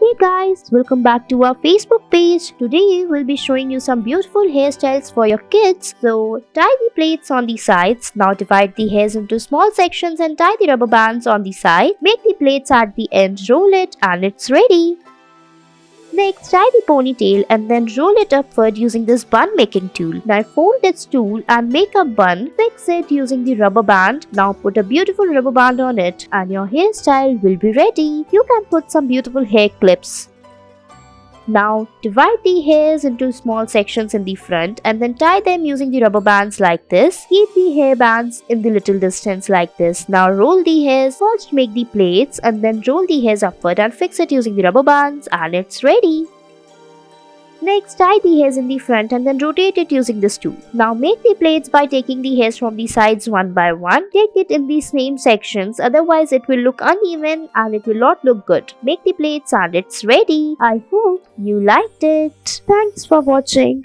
Hey guys, welcome back to our Facebook page. Today we'll be showing you some beautiful hairstyles for your kids. So tie the plaits on the sides. Now divide the hairs into small sections and tie the rubber bands on the side. Make the plaits at the end, roll it and it's ready. Next, tie the ponytail and then roll it upward using this bun making tool. Now fold its tool and make a bun. Fix it using the rubber band. Now put a beautiful rubber band on it and your hairstyle will be ready. You can put some beautiful hair clips. Now divide the hairs into small sections in the front and then tie them using the rubber bands like this. Keep the hair bands in the little distance like this. Now roll the hairs. First make the plaits and then roll the hairs upward and fix it using the rubber bands and it's ready. Next, tie the hairs in the front and then rotate it using this tool. Now make the plaits by taking the hairs from the sides one by one. Take it in the same sections, otherwise it will look uneven and it will not look good. Make the plaits and it's ready. I hope you liked it. Thanks for watching.